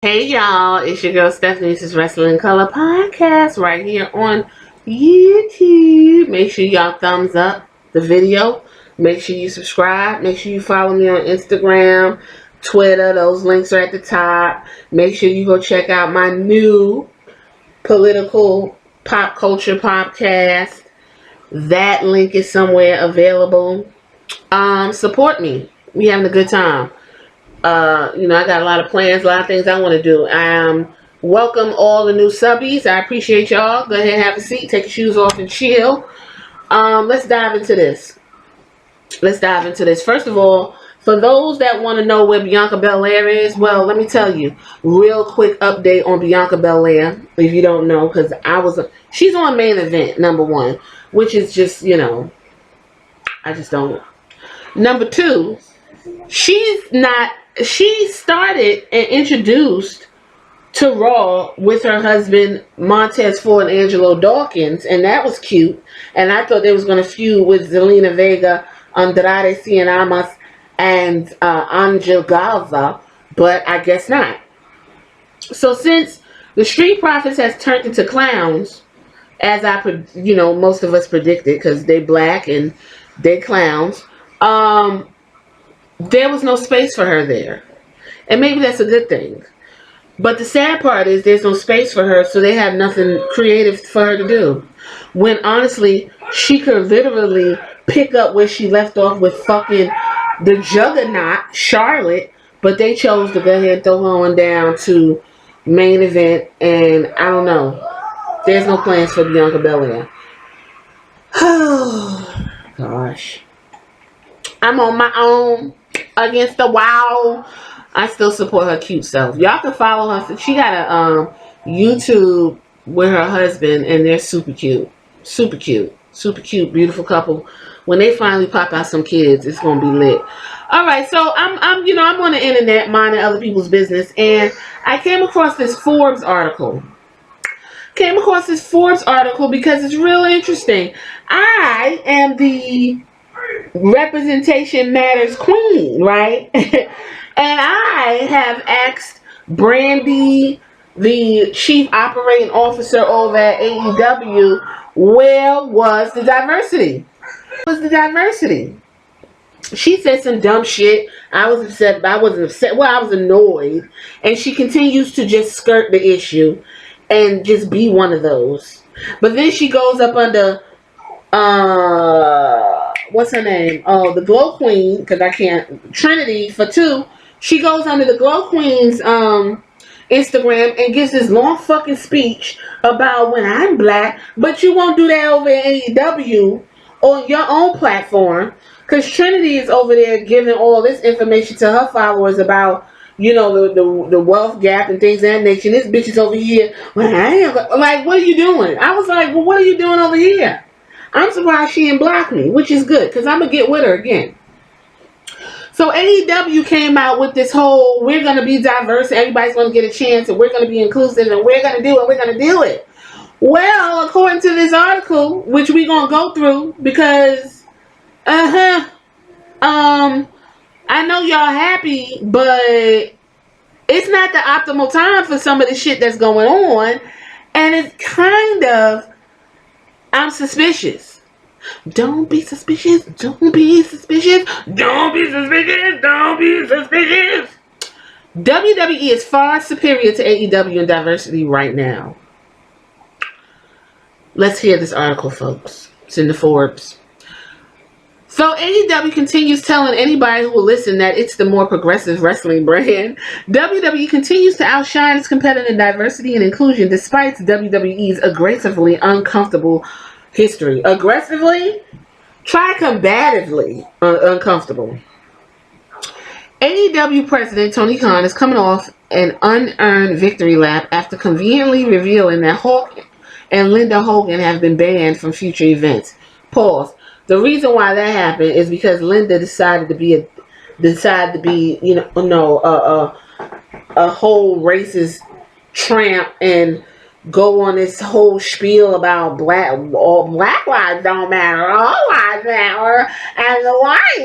Hey y'all, it's your girl Stephanie. This is Wrestling Color Podcast right here on YouTube. Make sure y'all thumbs up the video. Make sure you subscribe. Make sure you follow me on Instagram, Twitter. Those links are at the top. Make sure you go check out my new political pop culture podcast. That link is somewhere available. Support me. We having a good time. I got a lot of plans, a lot of things I want to do. Welcome all the new subbies. I appreciate y'all. Go ahead and have a seat. Take your shoes off and chill. Let's dive into this. First of all, for those that want to know where Bianca Belair is, well, let me tell you, real quick update on Bianca Belair. If you don't know, because she's on main event number one, which is just, I just don't. Number two, she started and introduced to Raw with her husband Montez Ford and Angelo Dawkins, and that was cute. And I thought they was going to feud with Zelina Vega, Andrade Cien Almas, and Angel Garza, but I guess not. So since the Street Profits has turned into clowns, as most of us predicted, because they black and they clowns, there was no space for her there. And maybe that's a good thing. But the sad part is there's no space for her, so they have nothing creative for her to do. When honestly, she could literally pick up where she left off with fucking the juggernaut, Charlotte, but they chose to go ahead and throw her on down to main event, and I don't know. There's no plans for Bianca Belair. Oh, gosh. I'm on my own against the wall. I still support her cute self. Y'all can follow her. She got a YouTube with her husband, and they're super cute, beautiful couple. When they finally pop out some kids, it's gonna be lit. All right, so I'm on the internet minding other people's business, and I came across this Forbes article. Because it's real interesting. I am the Representation Matters queen, right? And I have asked Brandy, the chief operating officer over at AEW, where was the diversity? She said some dumb shit. I wasn't upset. Well, I was annoyed. And she continues to just skirt the issue and just be one of those. But then she goes up under what's her name? Oh, the Glow Queen, because I can't. Trinity for two. She goes under the Glow Queen's Instagram and gives this long fucking speech about when I'm black, but you won't do that over at AEW on your own platform, because Trinity is over there giving all this information to her followers about, the wealth gap and things of that nature. And this bitch is over here. Well, I ain't like, what are you doing? I was like, well, what are you doing over here? I'm surprised she didn't block me, which is good, because I'm going to get with her again. So AEW came out with this whole, we're going to be diverse, everybody's going to get a chance, and we're going to be inclusive, and we're going to do it, we're going to do it. Well, according to this article, which we're going to go through, because, I know y'all happy, but it's not the optimal time for some of the shit that's going on, and it's kind of, I'm suspicious. Don't be suspicious. WWE is far superior to AEW in diversity right now. Let's hear this article, folks. It's in the Forbes. So AEW continues telling anybody who will listen that it's the more progressive wrestling brand. WWE continues to outshine its competitor in diversity and inclusion despite WWE's aggressively uncomfortable history. Aggressively? Try combatively uncomfortable. AEW president Tony Khan is coming off an unearned victory lap after conveniently revealing that Hulk and Linda Hogan have been banned from future events. Pause. The reason why that happened is because Linda decided to be a whole racist tramp and go on this whole spiel about black lives don't matter, all lives matter, and the white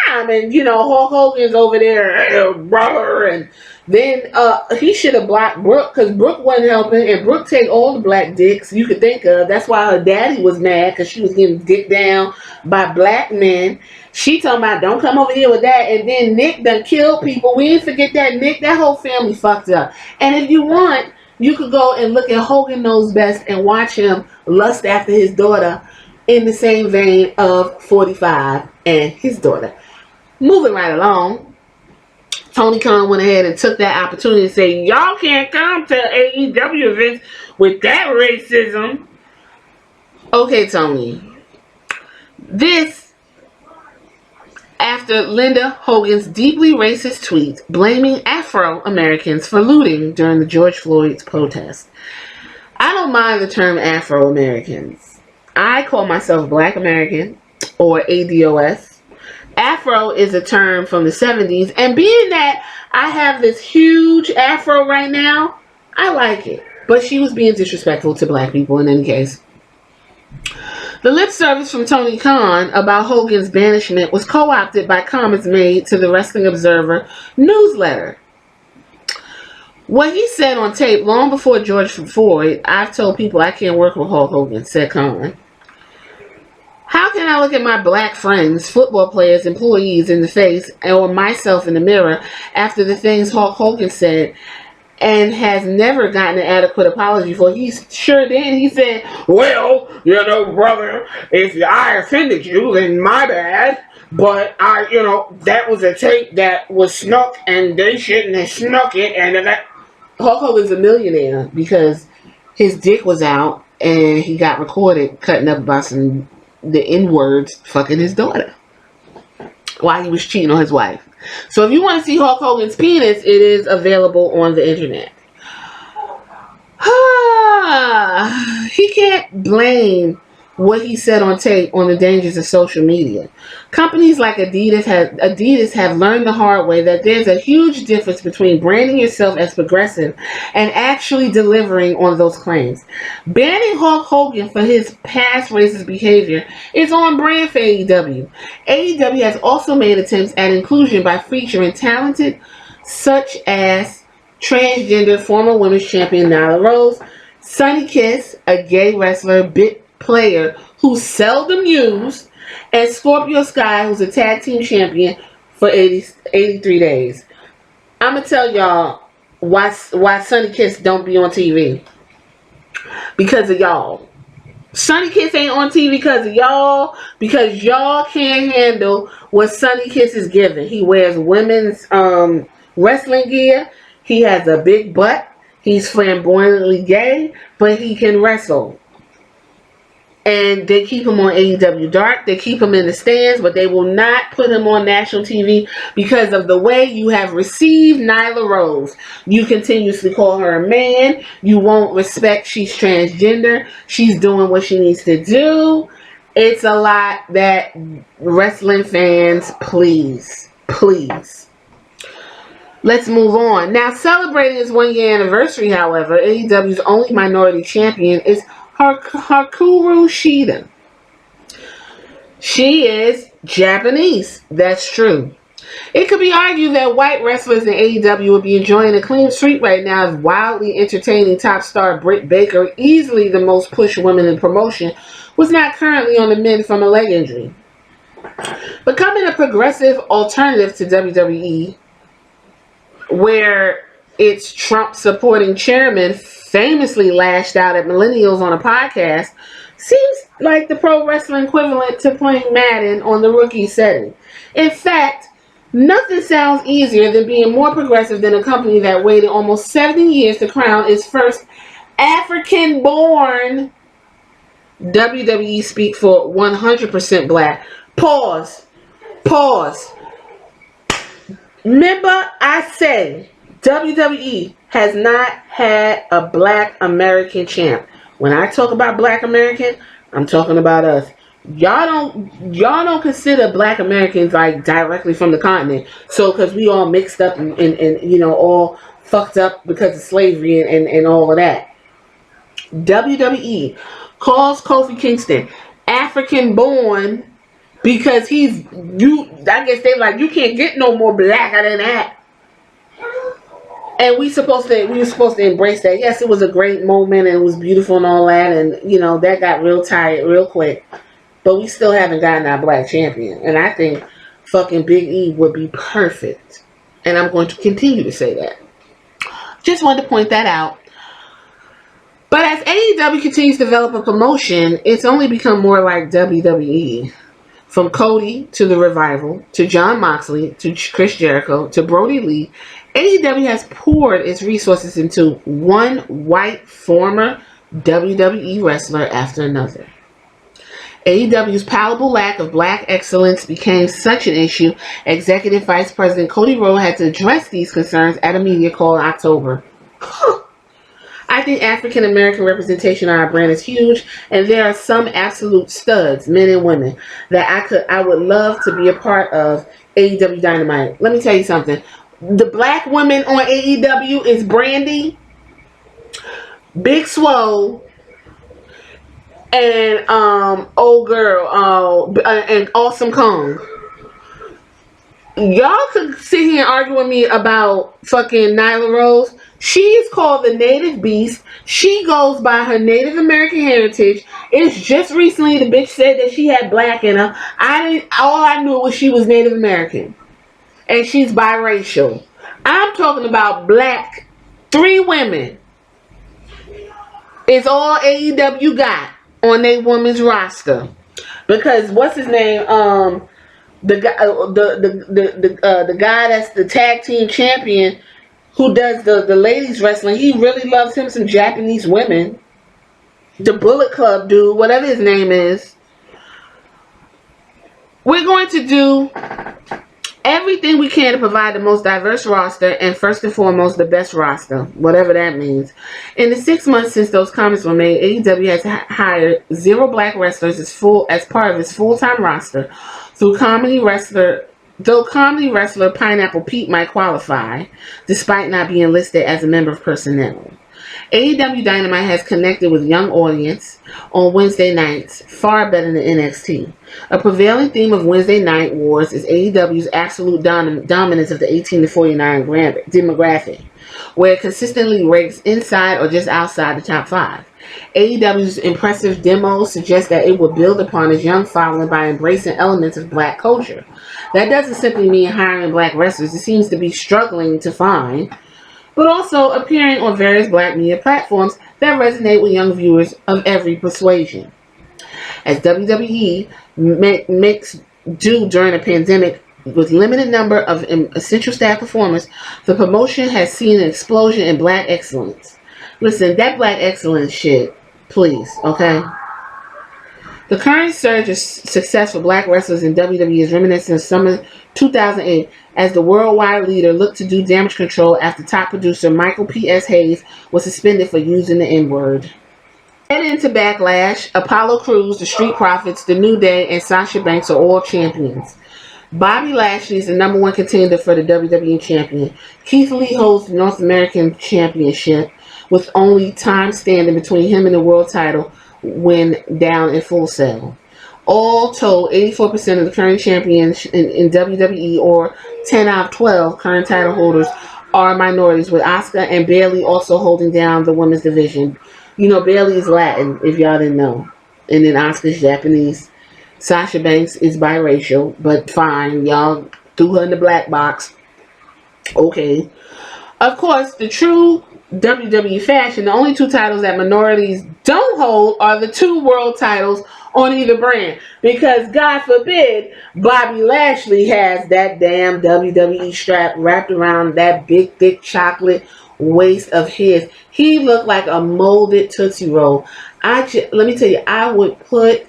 and Hulk Hogan's over there, brother, and Then he should have blocked Brooke because Brooke wasn't helping, and Brooke take all the black dicks you could think of. That's why her daddy was mad because she was getting dicked down by black men. She talking about don't come over here with that, and then Nick done killed people. We didn't forget that Nick, that whole family fucked up. And if you want, you could go and look at Hogan Knows Best and watch him lust after his daughter in the same vein of 45 and his daughter. Moving right along. Tony Khan went ahead and took that opportunity to say, y'all can't come to AEW events with that racism. Okay, Tony. This, after Linda Hogan's deeply racist tweet blaming Afro-Americans for looting during the George Floyd's protest. I don't mind the term Afro-Americans. I call myself Black American, or ADOS. Afro is a term from the 70s, and being that I have this huge afro right now, I like it. But she was being disrespectful to black people in any case. The lip service from Tony Khan about Hogan's banishment was co-opted by comments made to the Wrestling Observer newsletter. What he said on tape long before George Floyd, I've told people I can't work with Hulk Hogan, said Khan. How can I look at my black friends, football players, employees in the face, or myself in the mirror after the things Hulk Hogan said and has never gotten an adequate apology for? He sure did. He said, well, you know, brother, if I offended you, then my bad. But that was a tape that was snuck and they shouldn't have snuck it. And that Hulk Hogan's a millionaire because his dick was out and he got recorded cutting up about the N-words fucking his daughter while he was cheating on his wife. So if you want to see Hulk Hogan's penis, it is available on the internet. He can't blame what he said on tape on the dangers of social media. Companies like Adidas have learned the hard way that there's a huge difference between branding yourself as progressive and actually delivering on those claims. Banning Hulk Hogan for his past racist behavior is on brand for AEW. AEW has also made attempts at inclusion by featuring talented such as transgender former women's champion Nyla Rose, Sonny Kiss, a gay wrestler, bit player who's seldom used, and Scorpio Sky, who's a tag team champion for 83 days. I'm gonna tell y'all why Sonny Kiss don't be on TV. Because of y'all. Sonny Kiss ain't on TV because of y'all, because y'all can't handle what Sonny Kiss is giving. He wears women's wrestling gear. He has a big butt. He's flamboyantly gay, but he can wrestle. And they keep him on AEW Dark. They keep him in the stands, but they will not put him on national TV because of the way you have received Nyla Rose. You continuously call her a man. You won't respect she's transgender. She's doing what she needs to do. It's a lot that wrestling fans, please. Let's move on. Now, celebrating its 1-year anniversary, however, AEW's only minority champion is Hikaru Shida. She is Japanese. That's true. It could be argued that white wrestlers in AEW would be enjoying a clean sweep right now as wildly entertaining top star Britt Baker, easily the most pushed woman in promotion, was not currently on the mend from a leg injury. Becoming a progressive alternative to WWE, where its Trump-supporting chairman famously lashed out at millennials on a podcast, seems like the pro wrestling equivalent to playing Madden on the rookie setting. In fact, nothing sounds easier than being more progressive than a company that waited almost 70 years to crown its first African-born WWE speak for 100% black. Pause. Remember, I say WWE has not had a black American champ. When I talk about black American, I'm talking about us. Y'all don't consider black Americans like directly from the continent. So because we all mixed up and all fucked up because of slavery and all of that. WWE calls Kofi Kingston African born because I guess they like, you can't get no more blacker than that. And we were supposed to embrace that. Yes, it was a great moment and it was beautiful and all that, and that got real tired real quick. But we still haven't gotten our black champion, and I think fucking Big E would be perfect. And I'm going to continue to say that. Just wanted to point that out. But as AEW continues to develop a promotion, it's only become more like WWE. From Cody to the Revival, to Jon Moxley, to Chris Jericho, to Brody Lee, AEW has poured its resources into one white former WWE wrestler after another. AEW's palpable lack of black excellence became such an issue, Executive Vice President Cody Rhodes had to address these concerns at a media call in October. I think African American representation on our brand is huge, and there are some absolute studs, men and women, that I would love to be a part of AEW Dynamite. Let me tell you something. The black women on AEW is Brandy, Big Swole, and old girl, and Awesome Kong. Y'all could sit here and argue with me about fucking Nyla Rose. She is called the Native Beast. She goes by her Native American heritage. It's just recently the bitch said that she had black in her. All I knew was she was Native American. And she's biracial. I'm talking about black. 3 women is all AEW got on their women's roster. Because what's his name? The guy, the guy that's the tag team champion, who does the ladies wrestling, he really loves him some Japanese women. The Bullet Club dude, whatever his name is. We're going to do everything we can to provide the most diverse roster, and first and foremost, the best roster, whatever that means. In the 6 months since those comments were made, AEW has hired 0 black wrestlers as part of its full-time roster. Though comedy wrestler Pineapple Pete might qualify, despite not being listed as a member of personnel. AEW Dynamite has connected with young audience on Wednesday nights far better than NXT. A prevailing theme of Wednesday Night Wars is AEW's absolute dominance of the 18 to 49 demographic, where it consistently ranks inside or just outside the top 5. AEW's impressive demos suggest that it will build upon its young following by embracing elements of black culture. That doesn't simply mean hiring black wrestlers it seems to be struggling to find, but also appearing on various black media platforms that resonate with young viewers of every persuasion. As WWE makes do during a pandemic with limited number of essential staff performers, the promotion has seen an explosion in black excellence. Listen, that black excellence shit, please, okay? The current surge of success for black wrestlers in WWE is reminiscent of summer 2008 as the worldwide leader looked to do damage control after top producer Michael P.S. Hayes was suspended for using the N-word. Heading into Backlash, Apollo Crews, the Street Profits, The New Day, and Sasha Banks are all champions. Bobby Lashley is the number 1 contender for the WWE champion. Keith Lee holds the North American Championship, with only time standing between him and the world title when down in Full Sail. All told, 84% of the current champions in WWE, or 10 out of 12 current title holders, are minorities, with Asuka and Bayley also holding down the women's division. You know, Bayley is Latin, if y'all didn't know. And then Asuka's Japanese. Sasha Banks is biracial, but fine, y'all threw her in the black box. Okay. Of course, the true WWE fashion, the only 2 titles that minorities don't hold are the 2 world titles on either brand. Because, God forbid, Bobby Lashley has that damn WWE strap wrapped around that big, thick chocolate waist of his. He looked like a molded Tootsie Roll. Let me tell you, I would put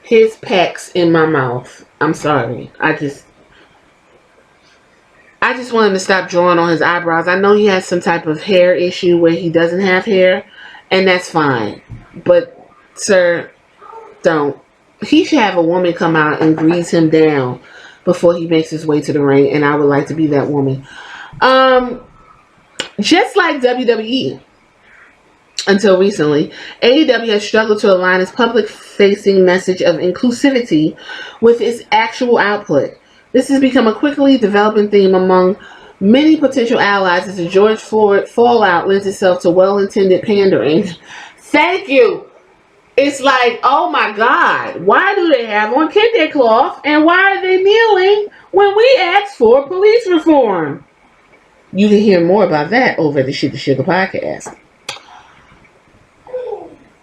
his pecs in my mouth. I'm sorry. I just want him to stop drawing on his eyebrows. I know he has some type of hair issue where he doesn't have hair, and that's fine. But, sir, don't. He should have a woman come out and grease him down before he makes his way to the ring, and I would like to be that woman. Just like WWE, until recently, AEW has struggled to align its public-facing message of inclusivity with its actual output. This has become a quickly developing theme among many potential allies as the George Floyd fallout lends itself to well-intended pandering. Thank you. It's like, oh my God, why do they have on kente cloth and why are they kneeling when we ask for police reform? You can hear more about that over at the Shit the Sugar podcast.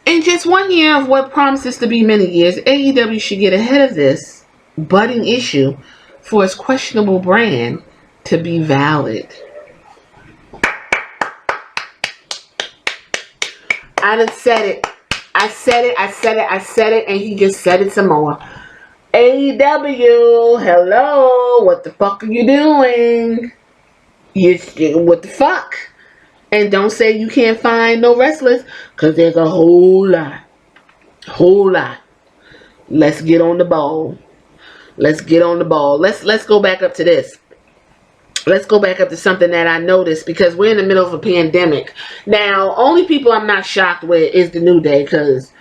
In just 1 year of what promises to be many years, AEW should get ahead of this budding issue for its questionable brand to be valid. I done said it. I said it, and he just said it some more. AEW, hello, what the fuck are you doing? What the fuck? And don't say you can't find no wrestlers, because there's a whole lot. Let's get on the ball. Let's go back up to this. Let's go back up to something that I noticed, because we're in the middle of a pandemic. Now, only people I'm not shocked with is the New Day, because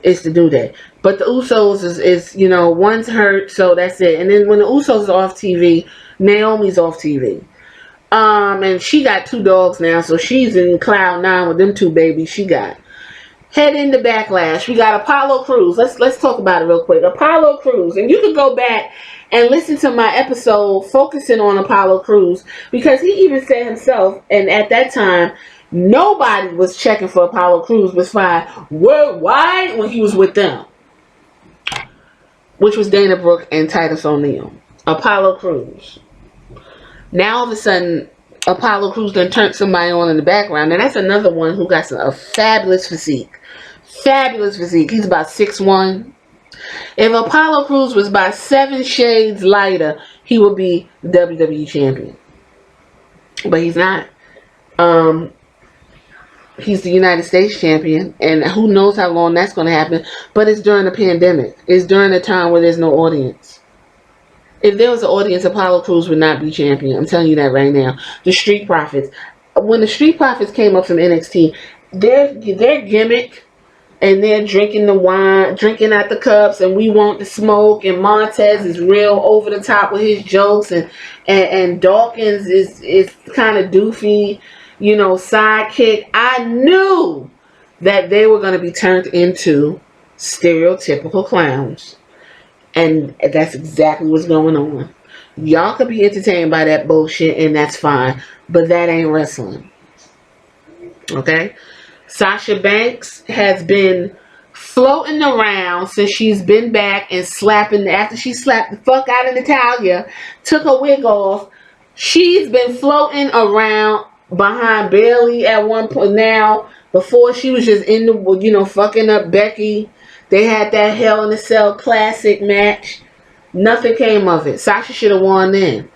it's the New Day. But the Usos is, you know, one's hurt, so that's it. And then when the Usos are off TV, Naomi's off TV. And she got 2 dogs now, so she's in cloud 9 with them 2 babies she got. Head into Backlash. We got Apollo Crews. Let's talk about it real quick. Apollo Crews. And you can go back and listen to my episode focusing on Apollo Crews, because he even said himself, and at that time, nobody was checking for Apollo Crews was fine worldwide when he was with them, which was Dana Brooke and Titus O'Neil. Apollo Crews. Now all of a sudden, Apollo Crews done turned somebody on in the background, and that's another one who got a fabulous physique. Fabulous physique. He's about 6'1". If Apollo Crews was about 7 shades lighter, he would be the WWE champion. But he's not. He's the United States champion, and who knows how long that's going to happen. But it's during a pandemic. It's during a time where there's no audience. If there was an audience, Apollo Crews would not be champion. I'm telling you that right now. The Street Profits. When the Street Profits came up from NXT, their gimmick, and they're drinking the wine, drinking out the cups, and we want the smoke, and Montez is real over the top with his jokes, and Dawkins is kind of doofy, you know, sidekick. I knew that they were going to be turned into stereotypical clowns. And that's exactly what's going on. Y'all could be entertained by that bullshit, and that's fine. But that ain't wrestling. Okay? Sasha Banks has been floating around since she's been back and after she slapped the fuck out of Natalya, took her wig off. She's been floating around behind Bayley at one point now. Before she was just in the, you know, fucking up Becky. They had that Hell in a Cell classic match. Nothing came of it. Sasha should have won then.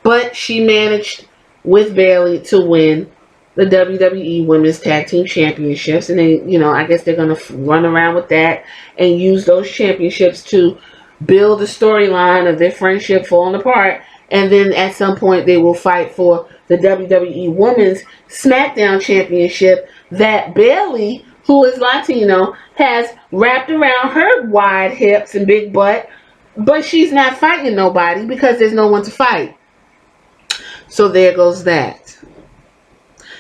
But she managed with Bayley to win the WWE Women's Tag Team Championships. And they, you know, I guess they're going to run around with that and use those championships to build the storyline of their friendship falling apart. And then at some point they will fight for the WWE Women's SmackDown Championship that Bayley, who is Latino, has wrapped around her wide hips and big butt, but she's not fighting nobody because there's no one to fight. So there goes that.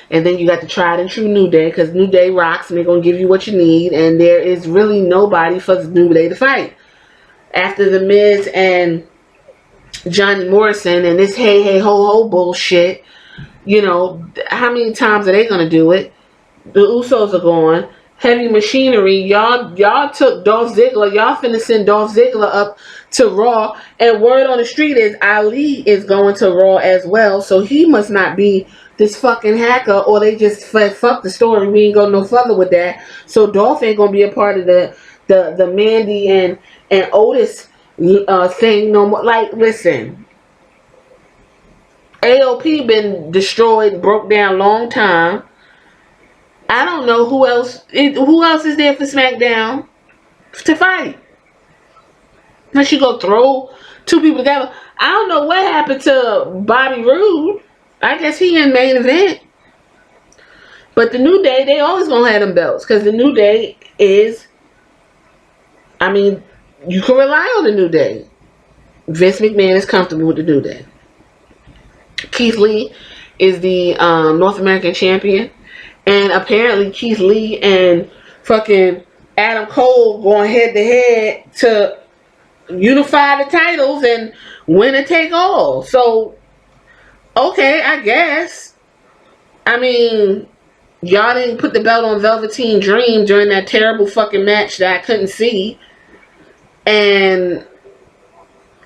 And then you got the tried and true New Day, because New Day rocks and they're going to give you what you need, and there is really nobody for the New Day to fight. After The Miz and Johnny Morrison and this hey hey ho ho bullshit, you know, how many times are they going to do it? The Usos are gone. Heavy Machinery, y'all took Dolph Ziggler. Y'all finna send Dolph Ziggler up to Raw. And word on the street is Ali is going to Raw as well. So he must not be this fucking hacker, or they just fuck the story. We ain't go no further with that. So Dolph ain't gonna be a part of the Mandy and Otis thing no more. Like, listen, AOP been destroyed, broke down long time. I don't know who else is there for SmackDown to fight. Unless you go throw 2 people together. I don't know what happened to Bobby Roode. I guess he in main event. But the New Day, they always gonna have them belts. Because the New Day is, I mean, you can rely on the New Day. Vince McMahon is comfortable with the New Day. Keith Lee is the North American champion. And apparently Keith Lee and fucking Adam Cole going head to head to unify the titles and win and take all. So, okay, I guess. I mean, y'all didn't put the belt on Velveteen Dream during that terrible fucking match that I couldn't see. And,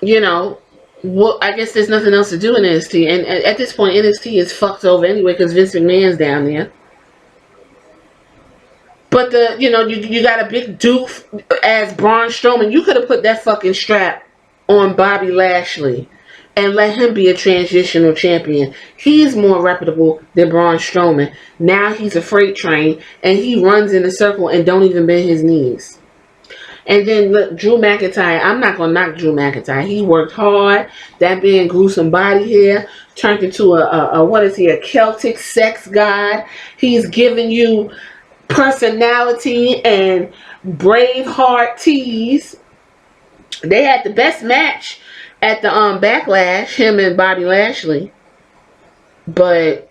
you know, well, I guess there's nothing else to do in NXT. And at this point, NXT is fucked over anyway because Vince McMahon's down there. But you got a big doof as Braun Strowman. You could have put that fucking strap on Bobby Lashley and let him be a transitional champion. He's more reputable than Braun Strowman. Now he's a freight train and he runs in a circle and don't even bend his knees. And then look, Drew McIntyre. I'm not gonna knock Drew McIntyre. He worked hard. That being gruesome body hair turned into a what is he? A Celtic sex god. He's giving you personality and Braveheart tease. They had the best match at the Backlash, him and Bobby Lashley. But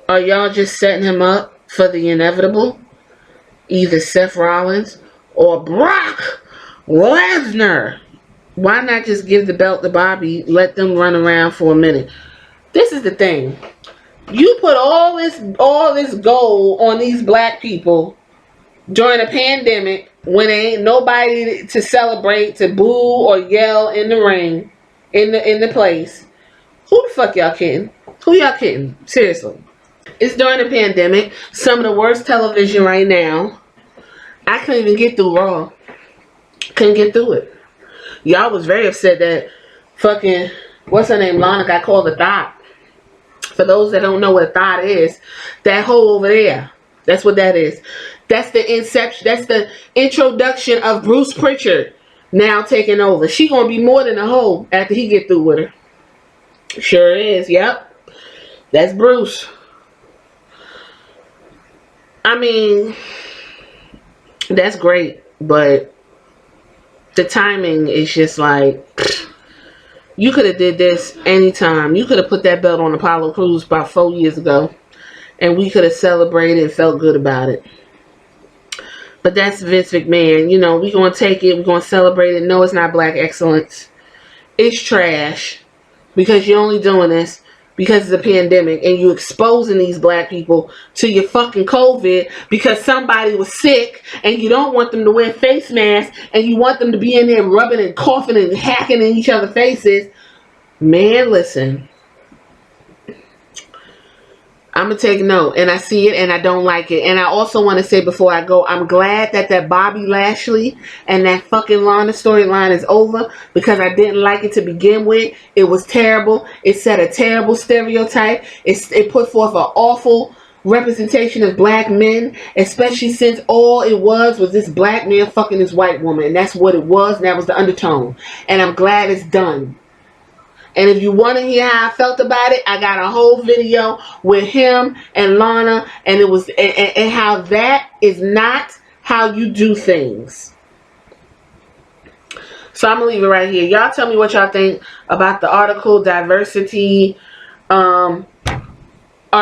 are y'all just setting him up for the inevitable? Either Seth Rollins or Brock Lesnar. Why not just give the belt to Bobby, let them run around for a minute? This is the thing. You put all this gold on these black people during a pandemic when there ain't nobody to celebrate, to boo or yell in the ring, in the place. Who the fuck y'all kidding? Who y'all kidding? Seriously. It's during the pandemic. Some of the worst television right now. I couldn't even get through Raw. Couldn't get through it. Y'all was very upset that fucking, what's her name, Lana got called a thought. For those that don't know what a thought is, that hole over there, that's what that is. That's the inception. That's the introduction of Bruce Pritchard now taking over. She gonna be more than a hoe after he get through with her. Sure is. Yep. That's Bruce. I mean, that's great, but the timing is just like, you could have did this anytime. You could have put that belt on Apollo Crews about 4 years ago, and we could have celebrated and felt good about it. But that's Vince McMahon. You know, we're going to take it. We're going to celebrate it. No, it's not black excellence. It's trash. Because you're only doing this because of the pandemic. And you exposing these black people to your fucking COVID because somebody was sick. And you don't want them to wear face masks. And you want them to be in there rubbing and coughing and hacking in each other's faces. Man, listen. I'm going to take note, and I see it, and I don't like it. And I also want to say before I go, I'm glad that Bobby Lashley and that fucking Lana storyline is over, because I didn't like it to begin with. It was terrible. It set a terrible stereotype. It put forth an awful representation of black men, especially since all it was this black man fucking this white woman, and that's what it was, and that was the undertone. And I'm glad it's done. And if you want to hear how I felt about it, I got a whole video with him and Lana, and it was and how that is not how you do things. So I'm gonna leave it right here. Y'all tell me what y'all think about the article, diversity. Are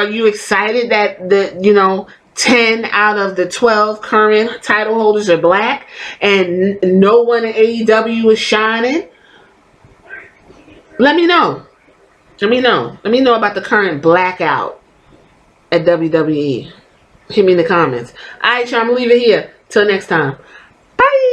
you excited that 10 out of the 12 current title holders are black and no one in AEW is shining? Let me know. Let me know about the current blackout at WWE. Hit me in the comments. Alright, y'all, I'm going to leave it here. Till next time. Bye.